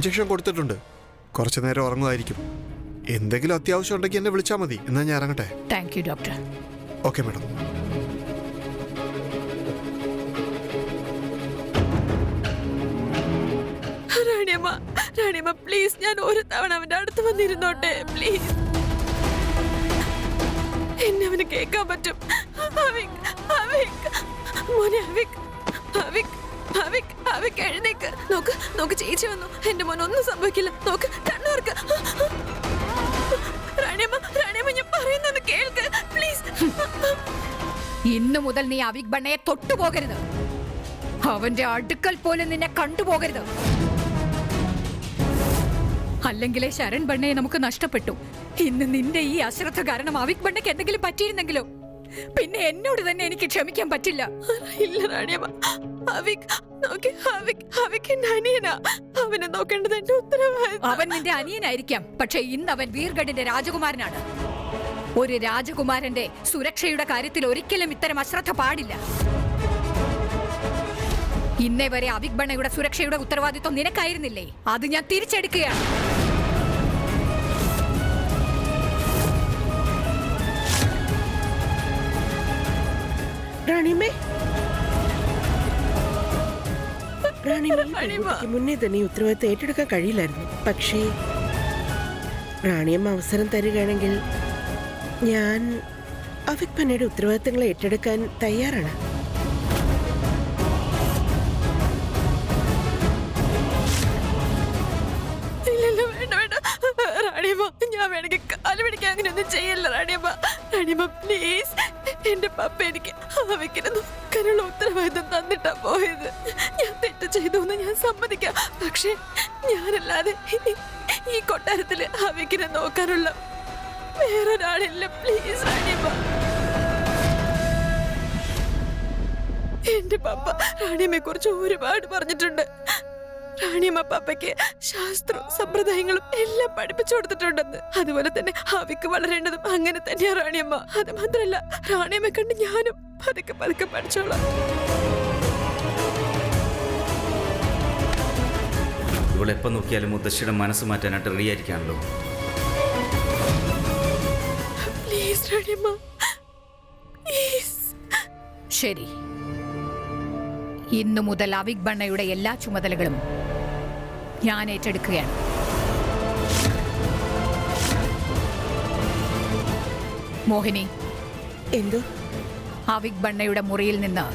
Injection കൊടുത്തിട്ടുണ്ട്. കുറച്ചു നേരം ഉറങ്ങുമായിരിക്കും. എന്തെങ്കിലും അത്യാവശ്യം ഉണ്ടെങ്കിൽ എന്നെ വിളിച്ചാൽ മതി. എന്നാൽ ഞാൻ ഇറങ്ങട്ടെ. Thank you doctor. Okay madam. റാണിയമ്മ പ്ലീസ്, ഞാൻ ഒരു തവണ അവന്റെ അടുത്ത് വന്നിരുന്നോട്ടെ പ്ലീസ്. എന്നെ അവന് കേൾക്കാൻ പറ്റും. എഴുന്നേക്ക്. നോക്ക് ചേച്ചി വന്നു. എന്റെ മോൻ ഒന്നും സംഭവിക്കില്ല. നോക്ക്, കണ്ണൂർക്ക്. റാണിയമ്മ ഞാൻ പറയുന്നത് കേൾക്ക് പ്ലീസ്. ഇന്നു മുതൽ നീ അവിക് ബണ്ണയെ തൊട്ടുപോകരുത്. അവന്റെ അടുക്കൽ പോലും നിന്നെ കണ്ടുപോകരുത്. അല്ലെങ്കിലേ ശരൺ ബണ്ണയെ നമുക്ക് നഷ്ടപ്പെട്ടു. ഇന്ന് നിന്റെ ഈ അശ്രദ്ധ കാരണം അവിക് ബണ്ണയ്ക്ക് എന്തെങ്കിലും പറ്റിയിരുന്നെങ്കിലോ പിന്നെ എന്നോട് തന്നെ എനിക്ക് ക്ഷമിക്കാൻ പറ്റില്ല. ഇല്ല റാണിയമ്മ, എന്റെ അനിയനാ. അവനെ നോക്കേണ്ടത് എന്റെ ഉത്തരവാദിത്വം. അവൻ നിന്റെ അനിയനായിരിക്കാം, പക്ഷെ ഇന്ന് അവൻ വീർഗഡിന്റെ രാജകുമാരനാണ്. ഒരു രാജകുമാരന്റെ സുരക്ഷയുടെ കാര്യത്തിൽ ഒരിക്കലും ഇത്തരം അശ്രദ്ധ പാടില്ല. ഇന്നേ വരെ അവിക് ബണ്ണയുടെ സുരക്ഷയുടെ ഉത്തരവാദിത്വം നിനക്കായിരുന്നില്ലേ? അത് ഞാൻ തിരിച്ചെടുക്കുകയാണ്. മുന്നേ തന്നെ ഉത്തരവാദിത്തം ഏറ്റെടുക്കാൻ കഴിയില്ലായിരുന്നു. പക്ഷേ റാണിയമ്മ അവസരം തരികയാണെങ്കിൽ ഞാൻ അവിക് ബണ്ണയുടെ ഉത്തരവാദിത്തങ്ങൾ ഏറ്റെടുക്കാൻ തയ്യാറാണ്. ഞാൻ വേണമെങ്കിൽ കാല് പിടിക്കാൻ അങ്ങനെയൊന്നും ചെയ്യല്ല റാണിയമ്മ പ്ലീസ്. എന്റെ പപ്പ എനിക്ക് അവയ്ക്കിനെ നോക്കാനുള്ള ഉത്തരവാദിത്വം തന്നിട്ടാ പോയത്. ഞാൻ തെറ്റ് ചെയ്തു എന്ന് ഞാൻ സമ്മതിക്കാം. പക്ഷെ ഞാനല്ലാതെ ഈ കൊട്ടാരത്തില് അവയ്ക്കിനെ നോക്കാനുള്ള വേറൊരാളില്ല. പ്ലീസ് റാണിയമ്മ. എന്റെ പപ്പ റാണിയമ്മയെ കുറിച്ച് ഒരുപാട് പറഞ്ഞിട്ടുണ്ട്. റാണിയമ്മ പപ്പയ്ക്ക് ശാസ്ത്രവും സമ്പ്രദായങ്ങളും എല്ലാം പഠിപ്പിച്ചു കൊടുത്തിട്ടുണ്ടെന്ന്. അതുപോലെ തന്നെ അവിക്ക് വളരേണ്ടതും അങ്ങനെ തന്നെയാ റാണിയമ്മ. അത് മാത്രല്ല, റാണിയമ്മയെ കണ്ട് ഞാനും പതുക്കെ പഠിച്ചോളാം. ഇവളെപ്പം നോക്കിയാലും മുത്തശ്ശിയുടെ മനസ്സ് മാറ്റാനായിട്ട് റെഡി ആയിരിക്കാണല്ലോ. പ്ലീസ് റാണിയമ്മ, പ്ലീസ്. ശരി, ഇന്നു മുതൽ അവിക് ബണ്ണയുടെ എല്ലാ ചുമതലകളും ഞാൻ ഏറ്റെടുക്കുകയാണ്. മോഹിനി, എന്തോ? അവിക് ബണ്ണയുടെ മുറിയിൽ നിന്ന്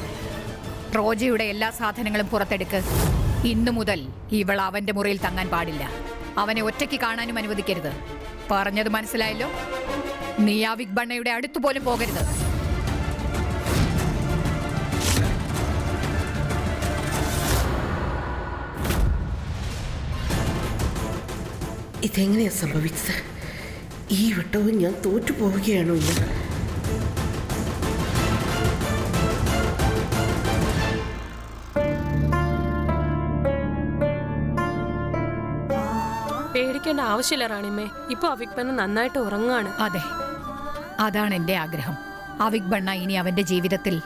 റോജയുടെ എല്ലാ സാധനങ്ങളും പുറത്തെടുക്ക്. ഇന്നു മുതൽ ഇവൾ അവന്റെ മുറിയിൽ തങ്ങാൻ പാടില്ല. അവനെ ഒറ്റയ്ക്ക് കാണാനും അനുവദിക്കരുത്. പറഞ്ഞത് മനസ്സിലായല്ലോ? നീ അവിക് ബണ്ണയുടെ അടുത്തുപോലും പോകരുത്. ഇതെങ്ങനെയാ സംഭവിച്ചത്? ഈ വട്ടവും ഞാൻ തോറ്റു പോവുകയാണോ ഇന്ന്? പേടിക്കേണ്ട ആവശ്യമില്ല റാണിയമ്മേ. ഇപ്പൊ അവിക് ബണ്ണ നന്നായിട്ട് ഉറങ്ങാണ്. അതെ, അതാണ് എന്റെ ആഗ്രഹം. അവിക് ബണ്ണ ഇനി അവന്റെ ജീവിതത്തിൽ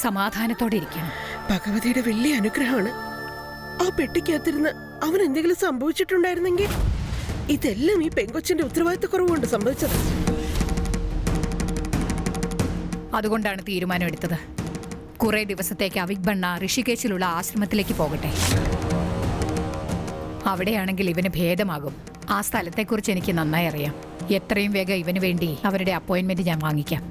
സമാധാനത്തോടെ ഇരിക്കണം. ഭഗവതിയുടെ വലിയ അനുഗ്രഹമാണ്. ആ പെട്ടിക്കകത്തിരുന്ന് അവൻ എന്തെങ്കിലും സംഭവിച്ചിട്ടുണ്ടായിരുന്നെങ്കിൽ ഇതെല്ലാം ഈ പെങ്കൊച്ചിന്റെ ഉത്തരവാദിത്തക്കുറവുകൊണ്ട് സംഭവിച്ചത്. അതുകൊണ്ടാണ് തീരുമാനമെടുത്തത്. കുറെ ദിവസത്തേക്ക് അവിക് ബണ്ണ ഋഷികേശിലുള്ള ആശ്രമത്തിലേക്ക് പോകട്ടെ. അവിടെയാണെങ്കിൽ ഇവന് ഭേദമാകും. ആ സ്ഥലത്തെക്കുറിച്ച് എനിക്ക് നന്നായി അറിയാം. എത്രയും വേഗം ഇവന് വേണ്ടി അവരുടെ അപ്പോയിന്റ്മെന്റ് ഞാൻ വാങ്ങിക്കാം.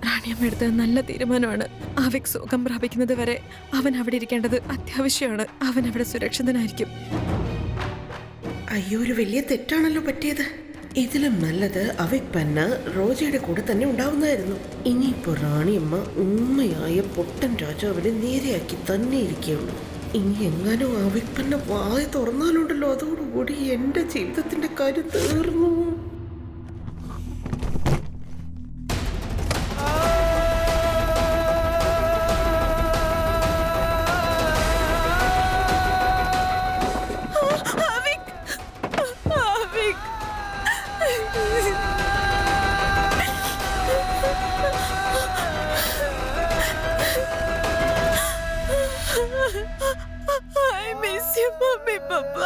റാണിയമ്മ എടുത്തത് നല്ല തീരുമാനമാണ്. അവിക് സുഖം പ്രാപിക്കുന്നത് വരെ അവൻ അവിടെ ഇരിക്കേണ്ടത് അത്യാവശ്യമാണ്. അവൻ അവിടെ സുരക്ഷിതനായിരിക്കും. അയ്യോ, ഒരു വലിയ തെറ്റാണല്ലോ പറ്റിയത്. ഇതിലും നല്ലത് അവിക് ബണ്ണ റോജയുടെ കൂടെ തന്നെ ഉണ്ടാവുന്നതായിരുന്നു. ഇനിയിപ്പോ റാണിയമ്മ ഉമ്മയായ പൊട്ടൻ രാജാവിനെ നേരെയാക്കി തന്നെ ഇരിക്കുകയുള്ളൂ. ഇനി എങ്ങാനും അവിക് ബണ്ണ വായ തുറന്നാലുണ്ടല്ലോ, അതോടുകൂടി എന്റെ ജീവിതത്തിന്റെ കാര്യം തീർന്നു. I miss you, Mommy. Papa.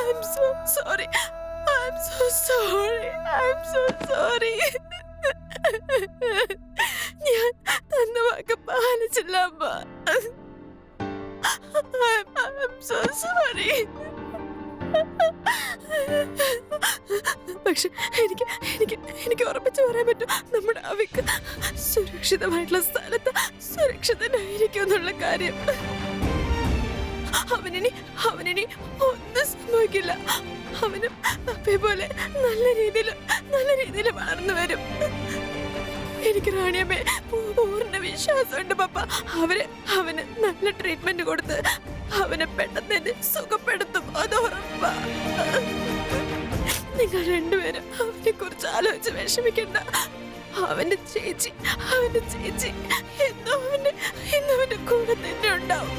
I'm so sorry. I'm so sorry. I'm so sorry. ഞാൻ തന്ന വാക്ക് പാലിച്ചില്ല അമ്മ. I'm so sorry. പക്ഷെ എനിക്ക് ഉറപ്പിച്ചു പറയാൻ പറ്റും, നമ്മുടെ അവിക്ക് സുരക്ഷിതമായിട്ടുള്ള സ്ഥലത്ത് സുരക്ഷിതനായിരിക്കും എന്നുള്ള കാര്യം. അവനിനി ഒന്നും സംഭവിക്കില്ല. അവനും അപ്പയെ പോലെ നല്ല രീതിയിൽ വളർന്നു വരും. എനിക്ക് റാണിയമ്മേ പൂർണ്ണ വിശ്വാസമുണ്ട് പപ്പ. അവന് നല്ല ട്രീറ്റ്മെന്റ് കൊടുത്ത് അവനെ പെട്ടെന്ന് തന്നെ സുഖപ്പെടുത്തും, അത് ഉറപ്പാ. നിങ്ങൾ രണ്ടുപേരും അവനെ കുറിച്ച് ആലോചിച്ച് വിഷമിക്കണ്ട. അവന്റെ ചേച്ചി എന്നും അവന്റെ കൂടെ തന്നെ ഉണ്ടാവും.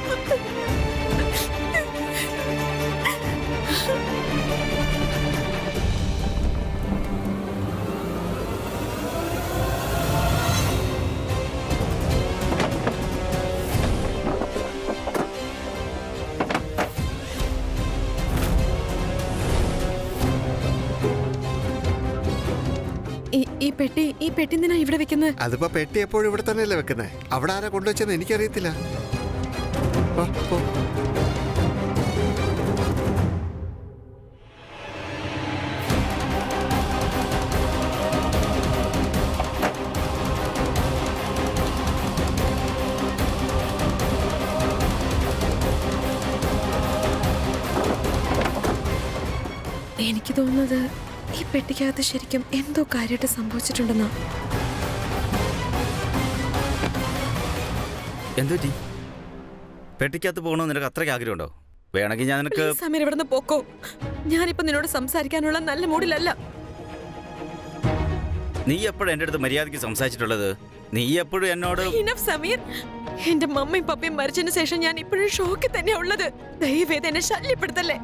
ഈ പെട്ടി എന്തിനാ ഇവിടെ വെക്കുന്നത്? അതിപ്പോ പെട്ടി എപ്പോഴും ഇവിടെ തന്നെയല്ലേ വെക്കുന്നേ. അവിടെ ആരാ കൊണ്ടുവച്ചെന്ന് എനിക്കറിയത്തില്ല. എനിക്ക് തോന്നുന്നത് ഈ പെട്ടിക്കകത്ത് ശരിക്കും എന്തോ കാര്യമായിട്ട് സംഭവിച്ചിട്ടുണ്ടെന്നാ. എന്തുപറ്റി? പെട്ടിക്കകത്ത് പോകണമെന്ന് നിനക്ക് അത്രയ്ക്ക് ആഗ്രഹമുണ്ടോ? വേണമെങ്കിൽ ഞാൻ നിനക്ക് സമയം ഇവിടെ നിന്ന് പോക്കോ. ഞാനിപ്പോ നിന്നോട് സംസാരിക്കാനുള്ള നല്ല മൂഡിലല്ല. നീ എപ്പോഴും എൻ്റെ അടുത്ത് മര്യാദയ്ക്ക് സംസാരിച്ചിട്ടുള്ളത്? നീ എപ്പോഴും എന്നോട് സമീർ, എന്റെ മമ്മയും പപ്പയും മരിച്ചതിന് ശേഷം ഞാൻ ഇപ്പോഴും ഷോക്കിൽ തന്നെയാ ഉള്ളത്. ദയവേദ എന്നെ ശല്യപ്പെടുത്തല്ലേ.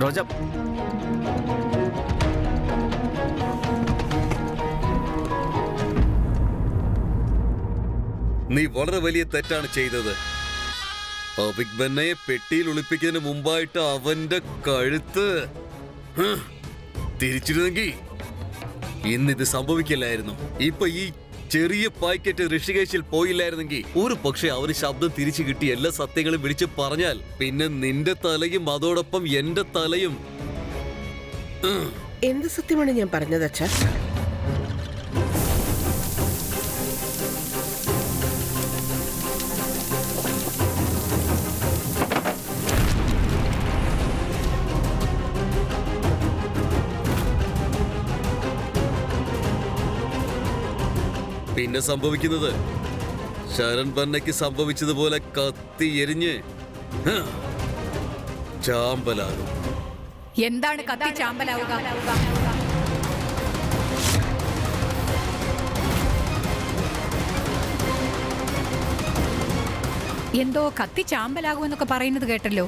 റോജ, നീ വളരെ വലിയ തെറ്റാണ് ചെയ്തത്. അവിക് ബന്നയെ പെട്ടിയിൽ ഒളിപ്പിക്കുന്നതിന് മുമ്പായിട്ട് അവന്റെ കഴുത്ത് തിരിച്ചിരുന്നെങ്കിൽ ഇന്നിത് സംഭവിക്കില്ലായിരുന്നു. ഇപ്പൊ ഈ ചെറിയ പാക്കറ്റ് ഋഷികേശിൽ പോയില്ലായിരുന്നെങ്കിൽ ഒരു പക്ഷെ അവര് ശബ്ദം തിരിച്ചു കിട്ടി എല്ലാ സത്യങ്ങളും വിളിച്ചു പറഞ്ഞാൽ പിന്നെ നിന്റെ തലയും അതോടൊപ്പം എന്റെ തലയും. എന്ത് സത്യമാണ് ഞാൻ പറഞ്ഞത് അച്ഛാ? പിന്നെ സംഭവിക്കുന്നത് ശരൺ ബന്നയ്ക്ക് സംഭവിച്ചതുപോലെ കത്തി എരിഞ്ഞ് ചാമ്പലാകും. എന്താണ് കത്തി ചാമ്പലാവുക? എന്തോ കത്തി ചാമ്പലാകുമെന്നൊക്കെ പറയുന്നത് കേട്ടല്ലോ.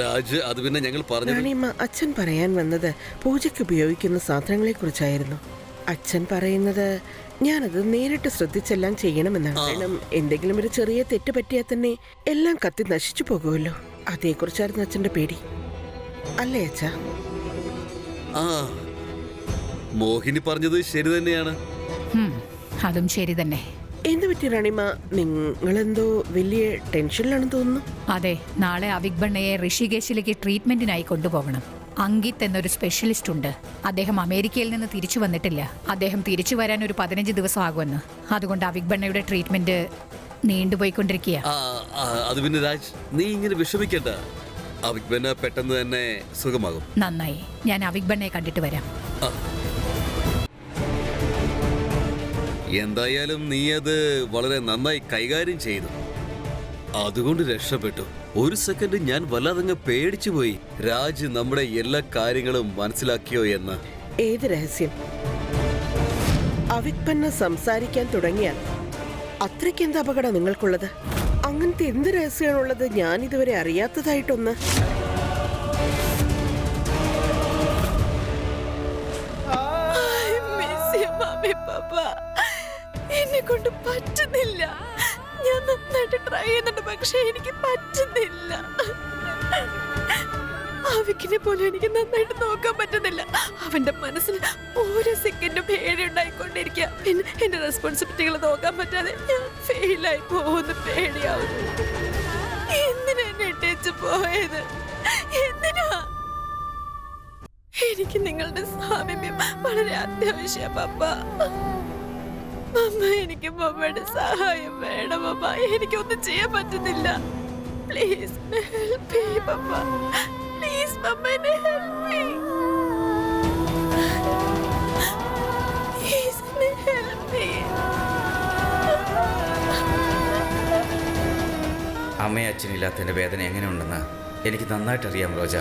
രാജ്, അത് പിന്നെ ഞങ്ങൾ പറഞ്ഞു. റാണിയമ്മ, അച്ഛൻ പറയാൻ വന്നത് പൂജയ്ക്ക് ഉപയോഗിക്കുന്ന സാധനങ്ങളെ കുറിച്ചായിരുന്നു. അച്ഛൻ പറയുന്നത് ഞാനത് നേരിട്ട് ശ്രദ്ധിച്ചെല്ലാം ചെയ്യണമെന്നാണ്. കാരണം എന്തെങ്കിലും ഒരു ചെറിയ തെറ്റ് പറ്റിയാൽ തന്നെ എല്ലാം കത്തി നശിച്ചു പോകുമല്ലോ. അതേക്കുറിച്ചായിരുന്നു അച്ഛന്റെ പേടി, അല്ലേ അച്ഛാ? ആ, മോഹിനി പറഞ്ഞത് ശരി തന്നെയാണ്. അതും ശരി തന്നെ. എന്ത് പറ്റി റാണിമ? നിങ്ങളെന്തോ വലിയ ടെൻഷനിലാണെന്ന് തോന്നുന്നു. അതെ, നാളെ അവിക് ബണ്ണയെ ഋഷികേശിലേക്ക് ട്രീറ്റ്മെന്റിനായി കൊണ്ടുപോകണം. അങ്കിത് എന്നൊരു സ്പെഷ്യലിസ്റ്റ് ഉണ്ട്. അദ്ദേഹം അമേരിക്കയിൽ നിന്ന് തിരിച്ചു വന്നിട്ടില്ല. അദ്ദേഹം തിരിച്ചു വരാൻ ഒരു 15 ദിവസം ആകുമെന്ന്. അതുകൊണ്ട് അവിക് ബണ്ണയുടെ ട്രീറ്റ്മെന്റ് നീണ്ടുപോയിക്കൊണ്ടിരിക്കുക. അത് പിന്നെ രാജ്, നീ ഇങ്ങനെ വിഷമിക്കണ്ട. അവിക് ബന്ന പെട്ടെന്ന് തന്നെ സുഖമാകും. നന്നായി, ഞാൻ അവിക് ബണ്ണയെ കണ്ടിട്ട് വരാം. എന്തായാലും നീ അത് വളരെ നന്നായി കൈകാര്യം ചെയ്തു, അതുകൊണ്ട് രക്ഷപ്പെട്ടു. ഒരു സെക്കൻഡ് ഞാൻ വല്ലാതങ്ങ് പേടിച്ചു പോയി. രാജ് നമ്മുടെ എല്ലാ കാര്യങ്ങളും മനസ്സിലാക്കിയോ എന്ന്. ഏത് രഹസ്യം? അവിക് ബന്ന സംസാരിക്കാൻ തുടങ്ങിയാൽ അത്രയ്ക്ക് എന്ത് അപകടം നിങ്ങൾക്കുള്ളത്? അങ്ങനത്തെ എന്ത് രഹസ്യമാണുള്ളത് ഞാൻ ഇതുവരെ അറിയാത്തതായിട്ടൊന്ന്? എന്നെ എന്നെ കൊണ്ട് പറ്റുന്നില്ല. ഞാൻ നന്നായിട്ട് ട്രൈ ചെയ്യുന്നുണ്ട്, പക്ഷെ എനിക്ക് പറ്റുന്നില്ല. ആവിക്കിനെ പോലും എനിക്ക് നന്നായിട്ട് നോക്കാൻ പറ്റുന്നില്ല. അവന്റെ മനസ്സിൽ ഓരോ സെക്കൻഡും പേടിയുണ്ടായിക്കൊണ്ടിരിക്കുക. പിന്നെ എന്റെ റെസ്പോൺസിബിലിറ്റികൾ നോക്കാൻ പറ്റാതെ ഞാൻ ഫെയിലായി പോകുന്ന പേടിയാവുന്നു. എന്തിനാ എന്നെ ഇട്ടേച്ച് പോയത്? എന്തിനാ? എനിക്ക് നിങ്ങളുടെ സാമീപ്യം വളരെ അത്യാവശ്യം പപ്പ. അമ്മ, എനിക്ക് പപ്പയുടെ സഹായം വേണം പപ്പ. എനിക്കൊന്നും ചെയ്യാൻ പറ്റുന്നില്ല. പ്ലീസ് ഹെൽപ്പ് ചെയ്യ് പപ്പ. പ്ലീസ് പപ്പ, എന്നെ ഹെൽപ്പ് ചെയ്യ്. പ്ലീസ് എന്നെ ഹെൽപ്പ് ചെയ്യ്. അമ്മയും അച്ഛനില്ലാത്തതിൻ്റെ വേദന എങ്ങനെയുണ്ടെന്ന് എനിക്ക് നന്നായിട്ടറിയാം റോജ.